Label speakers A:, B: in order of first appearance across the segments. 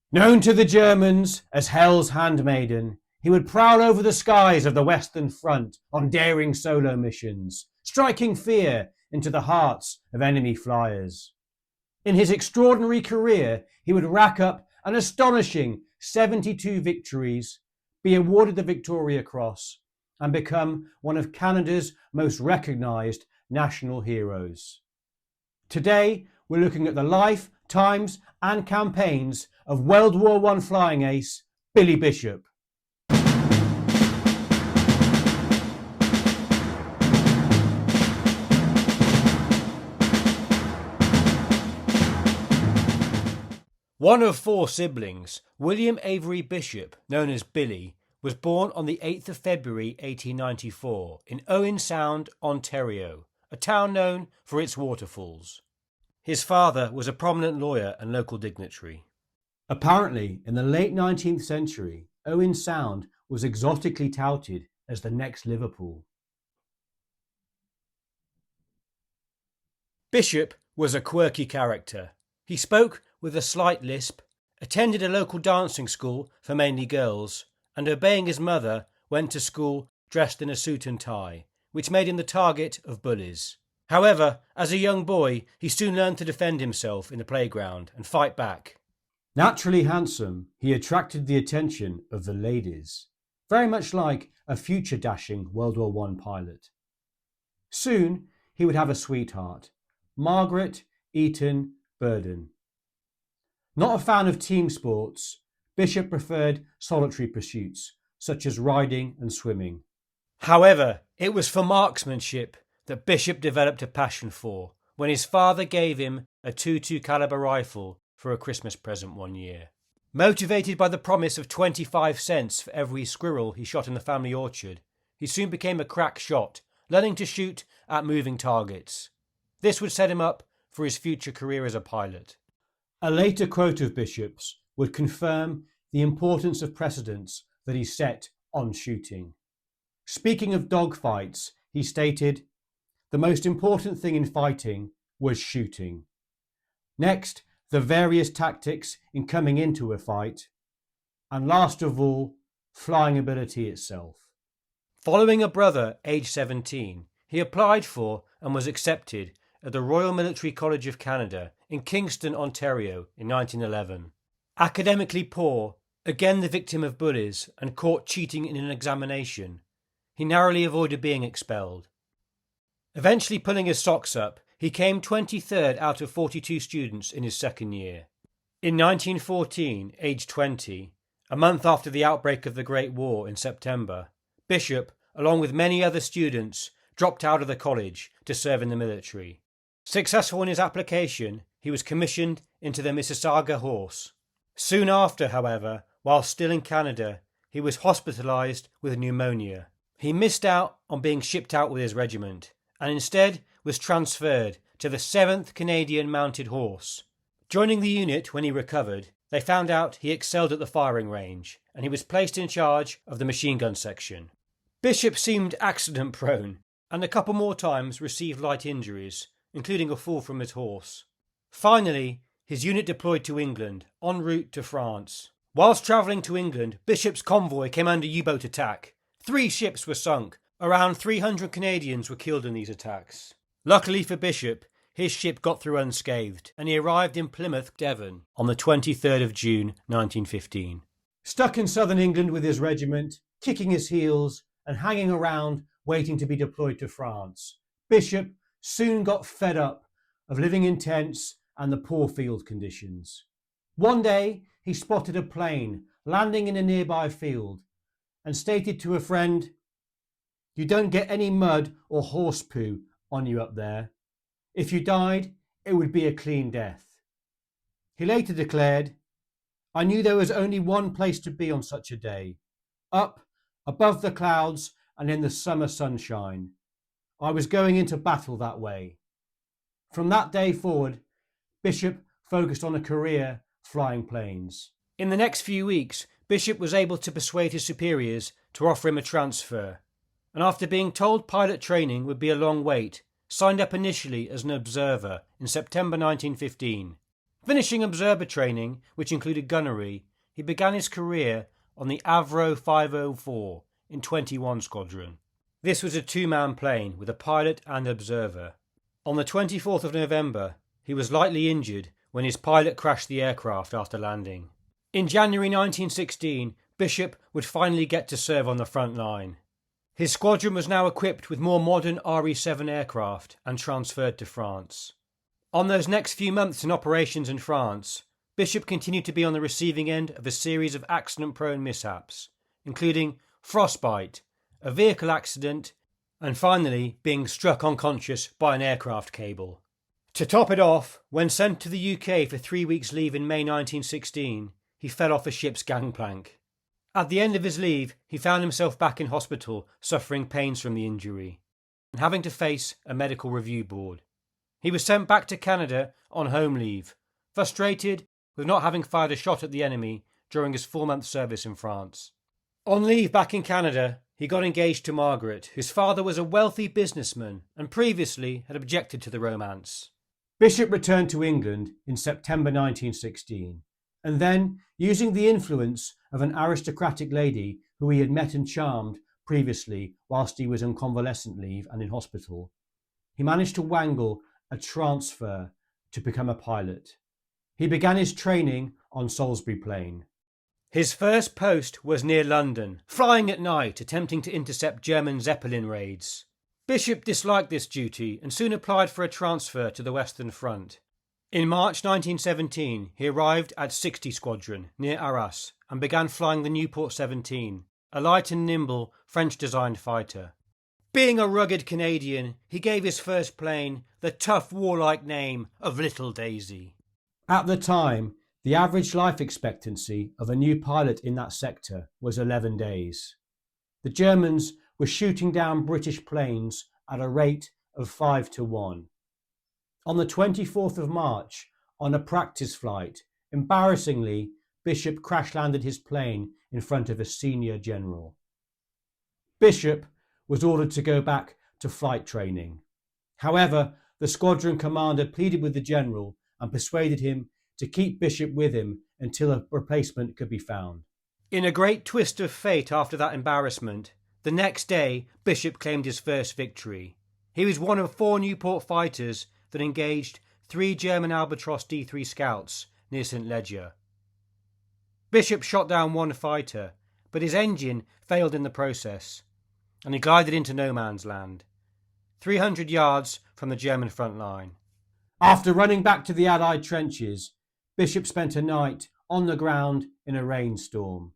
A: Known to the Germans as Hell's handmaiden, he would prowl over the skies of the Western Front on daring solo missions, striking fear into the hearts of enemy flyers. In his extraordinary career, he would rack up an astonishing 72 victories, be awarded the Victoria Cross, and become one of Canada's most recognised national heroes. Today, we're looking at the life, times and campaigns of World War I flying ace Billy Bishop. One of four siblings, William Avery Bishop, known as Billy, was born on the 8th of February 1894 in Owen Sound, Ontario, a town known for its waterfalls. His father was a prominent lawyer and local dignitary. Apparently, in the late 19th century, Owen Sound was exotically touted as the next Liverpool. Bishop was a quirky character. He spoke with a slight lisp, attended a local dancing school for mainly girls, and obeying his mother, went to school dressed in a suit and tie, which made him the target of bullies. However, as a young boy, he soon learned to defend himself in the playground and fight back. Naturally handsome, he attracted the attention of the ladies, very much like a future dashing World War I pilot. Soon, he would have a sweetheart, Margaret Eaton Burden. Not a fan of team sports, Bishop preferred solitary pursuits, such as riding and swimming. However, it was for marksmanship that Bishop developed a passion for when his father gave him a .22 caliber rifle for a Christmas present one year. Motivated by the promise of 25 cents for every squirrel he shot in the family orchard, he soon became a crack shot, learning to shoot at moving targets. This would set him up for his future career as a pilot. A later quote of Bishop's would confirm the importance of precedents that he set on shooting. Speaking of dogfights, he stated, "The most important thing in fighting was shooting. Next, the various tactics in coming into a fight, and last of all, flying ability itself." Following a brother aged 17, he applied for and was accepted at the Royal Military College of Canada in Kingston, Ontario in 1911. Academically poor, again the victim of bullies and caught cheating in an examination, he narrowly avoided being expelled. Eventually pulling his socks up, he came 23rd out of 42 students in his second year. In 1914, aged 20, a month after the outbreak of the Great War in September, Bishop, along with many other students, dropped out of the college to serve in the military. Successful in his application, he was commissioned into the Mississauga Horse. Soon after, however, while still in Canada, he was hospitalised with pneumonia. He missed out on being shipped out with his regiment, and instead was transferred to the 7th Canadian Mounted Horse. Joining the unit when he recovered, they found out he excelled at the firing range, and he was placed in charge of the machine gun section. Bishop seemed accident prone, and a couple more times received light injuries, including a fall from his horse. Finally, his unit deployed to England, en route to France. Whilst travelling to England, Bishop's convoy came under U-boat attack. 3 ships were sunk. Around 300 Canadians were killed in these attacks. Luckily for Bishop, his ship got through unscathed, and he arrived in Plymouth, Devon, on the 23rd of June 1915. Stuck in southern England with his regiment, kicking his heels and hanging around waiting to be deployed to France, Bishop soon got fed up of living in tents and the poor field conditions. One day, he spotted a plane landing in a nearby field and stated to a friend, "You don't get any mud or horse poo on you up there. If you died, it would be a clean death." He later declared, "I knew there was only one place to be on such a day, up above the clouds and in the summer sunshine. I was going into battle that way." From that day forward, Bishop focused on a career flying planes. In the next few weeks, Bishop was able to persuade his superiors to offer him a transfer, and after being told pilot training would be a long wait, signed up initially as an observer in September 1915. Finishing observer training, which included gunnery, he began his career on the Avro 504 in 21 Squadron. This was a two-man plane with a pilot and observer. On the 24th of November, he was lightly injured when his pilot crashed the aircraft after landing. In January 1916, Bishop would finally get to serve on the front line. His squadron was now equipped with more modern RE-7 aircraft and transferred to France. On those next few months in operations in France, Bishop continued to be on the receiving end of a series of accident-prone mishaps, including frostbite, a vehicle accident, and finally being struck unconscious by an aircraft cable. To top it off, when sent to the UK for 3 weeks' leave in May 1916, he fell off a ship's gangplank. At the end of his leave, he found himself back in hospital, suffering pains from the injury, and having to face a medical review board. He was sent back to Canada on home leave, frustrated with not having fired a shot at the enemy during his 4-month service in France. On leave back in Canada, he got engaged to Margaret, whose father was a wealthy businessman and previously had objected to the romance. Bishop returned to England in September 1916, and then, using the influence of an aristocratic lady who he had met and charmed previously whilst he was on convalescent leave and in hospital, he managed to wangle a transfer to become a pilot. He began his training on Salisbury Plain. His first post was near London, flying at night, attempting to intercept German Zeppelin raids. Bishop disliked this duty and soon applied for a transfer to the Western Front. In March 1917, he arrived at 60 Squadron near Arras and began flying the Nieuport 17, a light and nimble French-designed fighter. Being a rugged Canadian, he gave his first plane the tough warlike name of Little Daisy. At the time, the average life expectancy of a new pilot in that sector was 11 days. The Germans were shooting down British planes at a rate of 5 to 1. On the 24th of March, on a practice flight, embarrassingly, Bishop crash-landed his plane in front of a senior general. Bishop was ordered to go back to flight training. However, the squadron commander pleaded with the general and persuaded him to keep Bishop with him until a replacement could be found. In a great twist of fate after that embarrassment, the next day Bishop claimed his first victory. He was one of 4 Nieuport fighters that engaged 3 German Albatros D3 scouts near St. Leger. Bishop shot down 1 fighter, but his engine failed in the process, and he glided into no man's land, 300 yards from the German front line. After running back to the Allied trenches, Bishop spent a night on the ground in a rainstorm.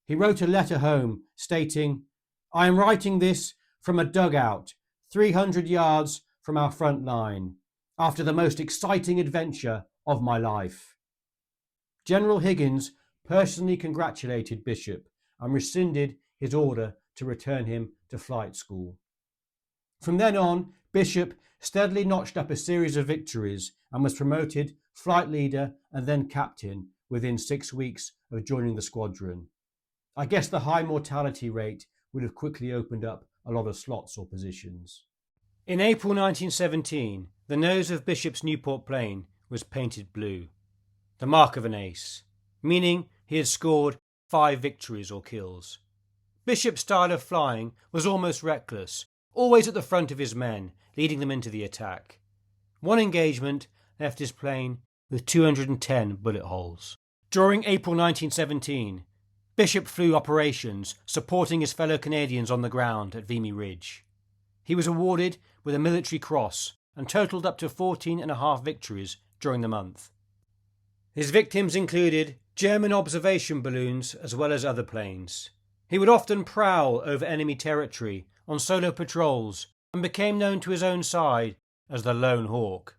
A: He wrote a letter home stating, "I am writing this from a dugout 300 yards from our front line, after the most exciting adventure of my life." General Higgins personally congratulated Bishop and rescinded his order to return him to flight school. From then on, Bishop steadily notched up a series of victories and was promoted flight leader and then captain within 6 weeks of joining the squadron. I guess the high mortality rate would have quickly opened up a lot of slots or positions. In April 1917, the nose of Bishop's Nieuport plane was painted blue, the mark of an ace, meaning he had scored 5 victories or kills. Bishop's style of flying was almost reckless, always at the front of his men, leading them into the attack. One engagement left his plane with 210 bullet holes. During April 1917, Bishop flew operations supporting his fellow Canadians on the ground at Vimy Ridge. He was awarded with a military cross and totalled up to 14.5 victories during the month. His victims included German observation balloons as well as other planes. He would often prowl over enemy territory on solo patrols and became known to his own side as the Lone Hawk.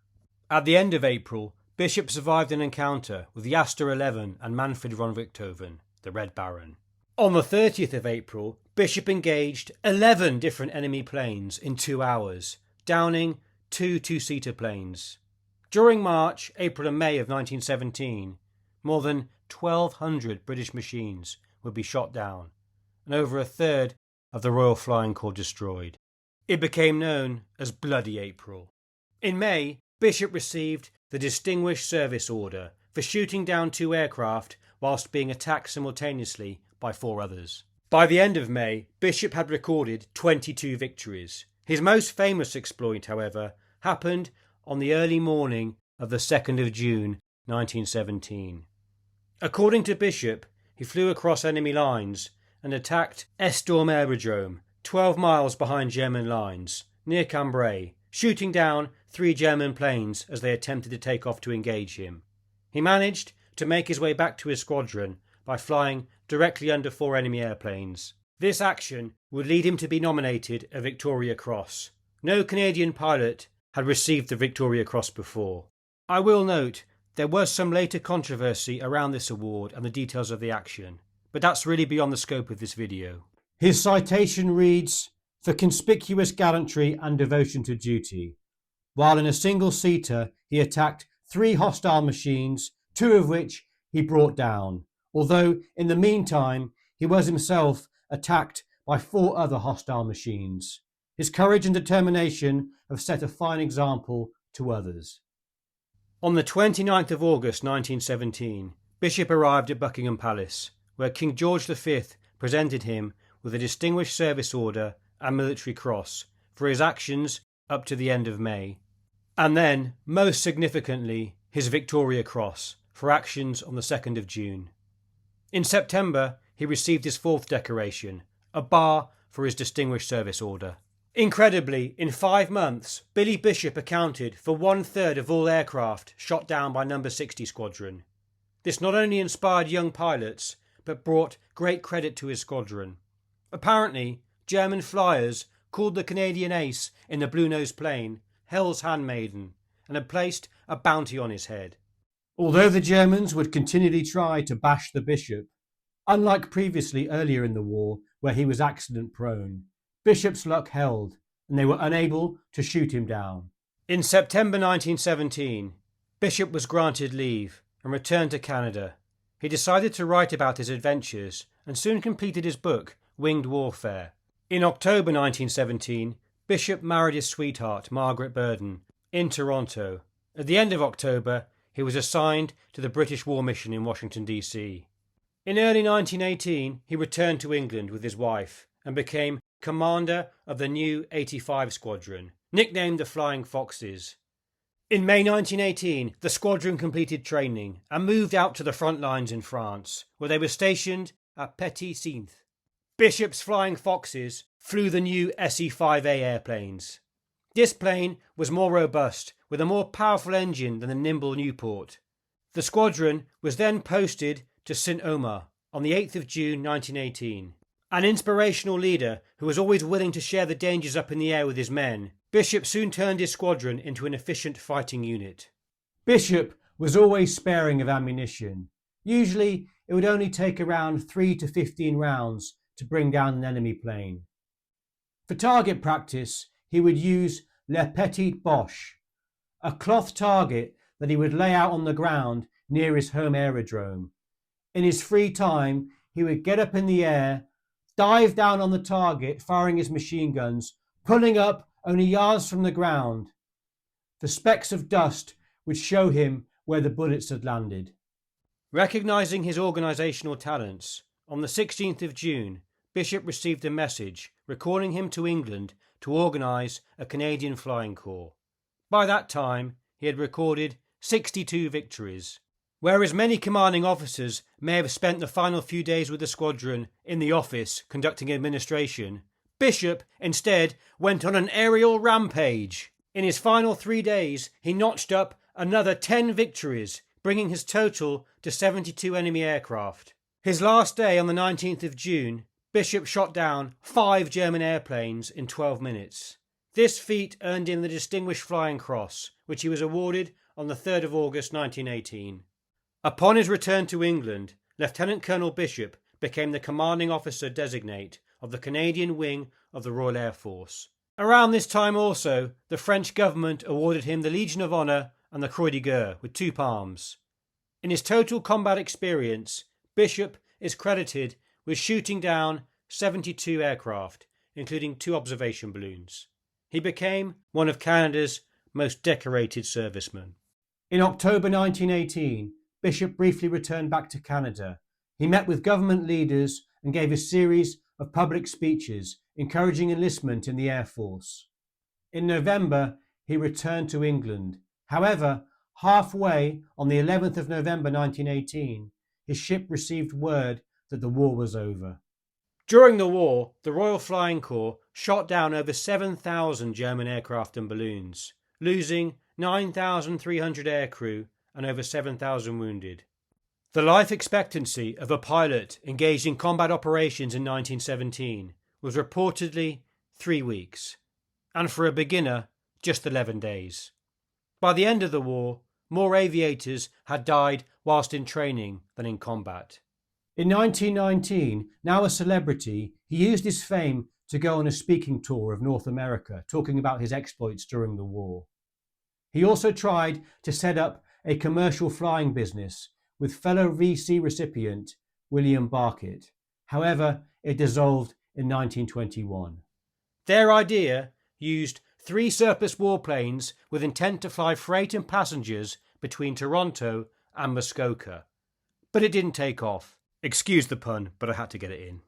A: At the end of April, Bishop survived an encounter with the Aster 11 and Manfred von Richthofen, the Red Baron. On the 30th of April, Bishop engaged 11 different enemy planes in 2 hours, downing 2 two-seater planes. During March, April and May of 1917, more than 1,200 British machines would be shot down, and over a third of the Royal Flying Corps destroyed. It became known as Bloody April. In May, Bishop received the Distinguished Service Order for shooting down 2 aircraft whilst being attacked simultaneously by 4 others. By the end of May, Bishop had recorded 22 victories. His most famous exploit, however, happened on the early morning of the 2nd of June 1917. According to Bishop, he flew across enemy lines and attacked Estorm Aerodrome, 12 miles behind German lines, near Cambrai, shooting down 3 German planes as they attempted to take off to engage him. He managed to make his way back to his squadron by flying directly under 4 enemy airplanes. This action would lead him to be nominated a Victoria Cross. No Canadian pilot had received the Victoria Cross before. I will note there was some later controversy around this award and the details of the action, but that's really beyond the scope of this video. His citation reads, "For conspicuous gallantry and devotion to duty." While in a single-seater he attacked 3 hostile machines, 2 of which he brought down, although in the meantime he was himself attacked by 4 other hostile machines. His courage and determination have set a fine example to others. On the 29th of August 1917, Bishop arrived at Buckingham Palace, where King George V presented him with a Distinguished Service Order and Military Cross for his actions up to the end of May, and then, most significantly, his Victoria Cross for actions on the 2nd of June. In September, he received his 4th decoration, a bar for his Distinguished Service Order. Incredibly, in 5 months, Billy Bishop accounted for 1/3 of all aircraft shot down by No. 60 Squadron. This not only inspired young pilots, but brought great credit to his squadron. Apparently, German flyers called the Canadian ace in the blue-nosed plane Hell's Handmaiden and had placed a bounty on his head. Although the Germans would continually try to bash the Bishop, unlike previously earlier in the war where he was accident-prone, Bishop's luck held and they were unable to shoot him down. In September 1917, Bishop was granted leave and returned to Canada. He decided to write about his adventures and soon completed his book, Winged Warfare. In October 1917, Bishop married his sweetheart, Margaret Burden, in Toronto. At the end of October, he was assigned to the British War Mission in Washington, D.C. In early 1918, he returned to England with his wife and became commander of the new 85 Squadron, nicknamed the Flying Foxes. In May 1918, the squadron completed training and moved out to the front lines in France, where they were stationed at Petit-Cintre. Bishop's Flying Foxes flew the new SE-5A airplanes. This plane was more robust, with a more powerful engine than the nimble Nieuport. The squadron was then posted to Saint-Omer on the 8th of June 1918. An inspirational leader who was always willing to share the dangers up in the air with his men, Bishop soon turned his squadron into an efficient fighting unit. Bishop was always sparing of ammunition. Usually it would only take around 3 to 15 rounds to bring down an enemy plane. For target practice, he would use Le Petit Boche, a cloth target that he would lay out on the ground near his home aerodrome. In his free time, he would get up in the air, dive down on the target, firing his machine guns, pulling up only yards from the ground. The specks of dust would show him where the bullets had landed. Recognising his organisational talents, on the 16th of June, Bishop received a message recalling him to England to organise a Canadian Flying Corps. By that time, he had recorded 62 victories. Whereas many commanding officers may have spent the final few days with the squadron in the office conducting administration, Bishop instead went on an aerial rampage. In his final 3 days, he notched up another 10 victories, bringing his total to 72 enemy aircraft. His last day on the 19th of June, Bishop shot down 5 German airplanes in 12 minutes. This feat earned him the Distinguished Flying Cross, which he was awarded on the 3rd of August 1918. Upon his return to England, Lieutenant Colonel Bishop became the commanding officer designate of the Canadian wing of the Royal Air Force. Around this time also, the French government awarded him the Legion of Honour and the Croix de Guerre with 2 palms. In his total combat experience, Bishop is credited with shooting down 72 aircraft, including 2 observation balloons. He became one of Canada's most decorated servicemen. In October 1918, Bishop briefly returned back to Canada. He met with government leaders and gave a series of public speeches encouraging enlistment in the Air Force. In November, he returned to England. However, halfway on the 11th of November 1918, his ship received word that the war was over. During the war, the Royal Flying Corps shot down over 7,000 German aircraft and balloons, losing 9,300 aircrew and over 7,000 wounded. The life expectancy of a pilot engaged in combat operations in 1917 was reportedly 3 weeks, and for a beginner, just 11 days. By the end of the war, more aviators had died whilst in training than in combat. In 1919, now a celebrity, he used his fame to go on a speaking tour of North America, talking about his exploits during the war. He also tried to set up a commercial flying business with fellow VC recipient William Barkett. However, it dissolved in 1921. Their idea used 3 surplus warplanes with intent to fly freight and passengers between Toronto and Muskoka. But it didn't take off. Excuse the pun, but I had to get it in.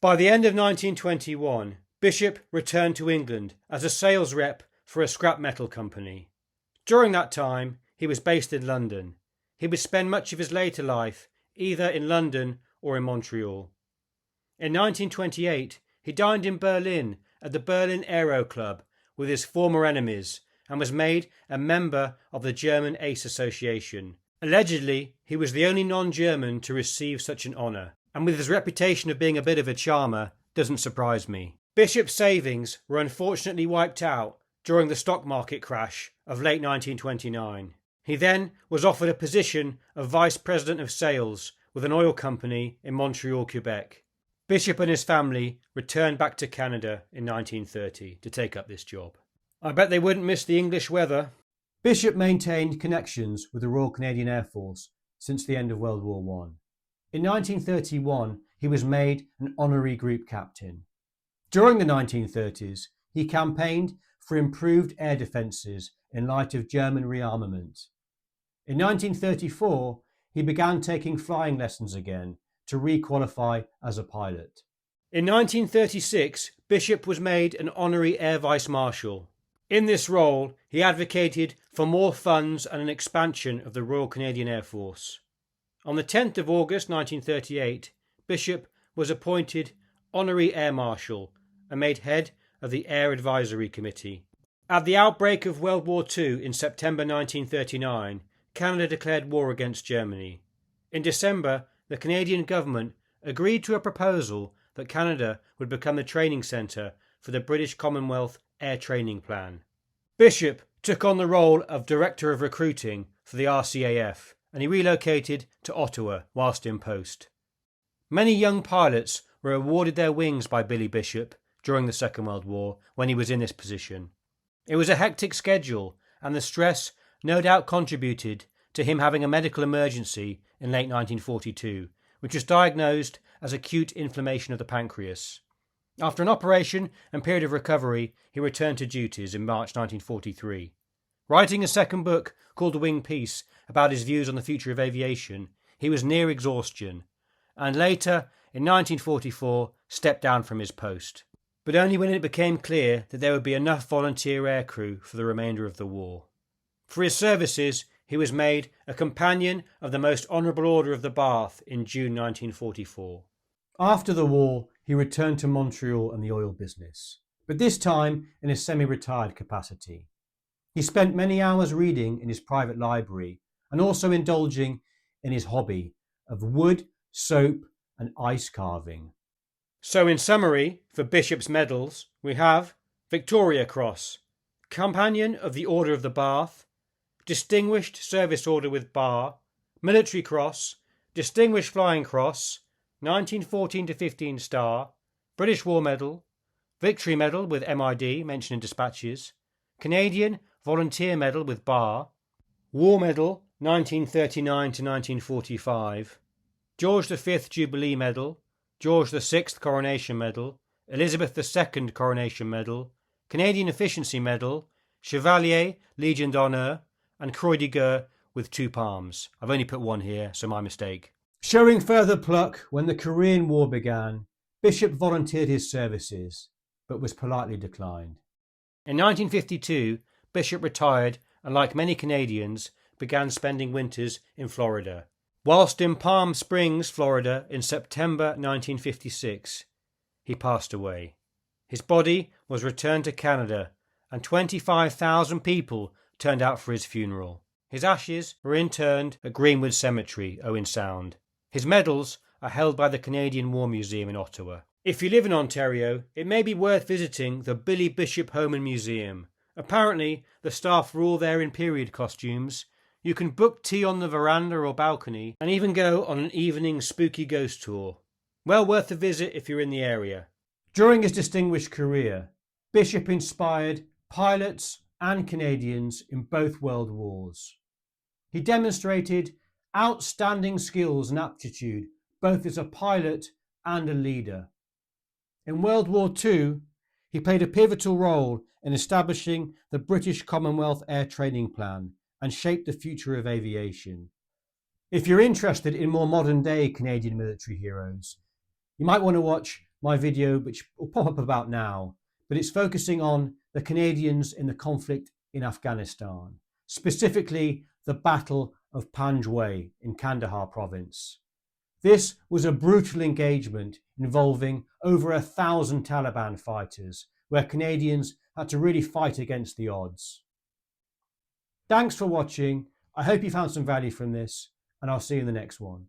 A: By the end of 1921, Bishop returned to England as a sales rep for a scrap metal company. During that time, he was based in London. He would spend much of his later life either in London or in Montreal. In 1928, he dined in Berlin at the Berlin Aero Club with his former enemies and was made a member of the German Ace Association. Allegedly, he was the only non-German to receive such an honour, and with his reputation of being a bit of a charmer, doesn't surprise me. Bishop's savings were unfortunately wiped out during the stock market crash of late 1929. He then was offered a position of Vice President of Sales with an oil company in Montreal, Quebec. Bishop and his family returned back to Canada in 1930 to take up this job. I bet they wouldn't miss the English weather. Bishop maintained connections with the Royal Canadian Airforce since the end of World War I. In 1931, he was made an honorary group captain. During the 1930s, he campaigned for improved air defences in light of German rearmament. In 1934, he began taking flying lessons again to re-qualify as a pilot. In 1936, Bishop was made an honorary Air Vice Marshal. In this role, he advocated for more funds and an expansion of the Royal Canadian Air Force. On the 10th of August 1938, Bishop was appointed Honorary Air Marshal and made head of the Air Advisory Committee. At the outbreak of World War II in September 1939, Canada declared war against Germany. In December, the Canadian government agreed to a proposal that Canada would become the training centre for the British Commonwealth Air Training Plan. Bishop took on the role of Director of Recruiting for the RCAF, and he relocated to Ottawa whilst in post. Many young pilots were awarded their wings by Billy Bishop during the Second World War when he was in this position. It was a hectic schedule, and the stress no doubt contributed to him having a medical emergency in late 1942, which was diagnosed as acute inflammation of the pancreas. After an operation and period of recovery, he returned to duties in March 1943. Writing a second book called The Winged Peace about his views on the future of aviation, he was near exhaustion, and later, in 1944, stepped down from his post, but only when it became clear that there would be enough volunteer aircrew for the remainder of the war. For his services, he was made a Companion of the Most Honourable Order of the Bath in June 1944. After the war, he returned to Montreal and the oil business, but this time in a semi-retired capacity. He spent many hours reading in his private library and also indulging in his hobby of wood, soap and ice carving. So in summary, for Bishop's medals, we have Victoria Cross, Companion of the Order of the Bath, Distinguished Service Order with Bar, Military Cross, Distinguished Flying Cross, 1914-15 Star, British War Medal, Victory Medal with MID mentioned in dispatches, Canadian Volunteer Medal with Bar, War Medal 1939-1945, George V Jubilee Medal, George VI Coronation Medal, Elizabeth II Coronation Medal, Canadian Efficiency Medal, Chevalier Legion d'Honneur, and Croix de Guerre with 2 palms. I've only put one here, so my mistake. Showing further pluck, when the Korean War began, Bishop volunteered his services, but was politely declined. In 1952, Bishop retired and, like many Canadians, began spending winters in Florida. Whilst in Palm Springs, Florida, in September 1956, he passed away. His body was returned to Canada, and 25,000 people turned out for his funeral. His ashes were interred at Greenwood Cemetery, Owen Sound. His medals are held by the Canadian War Museum in Ottawa. If you live in Ontario, it may be worth visiting the Billy Bishop Home and Museum. Apparently, the staff are all there in period costumes. You can book tea on the veranda or balcony, and even go on an evening spooky ghost tour. Well worth a visit if you're in the area. During his distinguished career, Bishop inspired pilots and Canadians in both world wars. He demonstrated outstanding skills and aptitude, both as a pilot and a leader. In World War II, he played a pivotal role in establishing the British Commonwealth Air Training Plan and shaped the future of aviation. If you're interested in more modern day Canadian military heroes, you might want to watch my video, which will pop up about now, but it's focusing on the Canadians in the conflict in Afghanistan, specifically the Battle of Panjwai in Kandahar province. This was a brutal engagement involving over 1,000 Taliban fighters, where Canadians had to really fight against the odds. Thanks for watching. I hope you found some value from this, and I'll see you in the next one.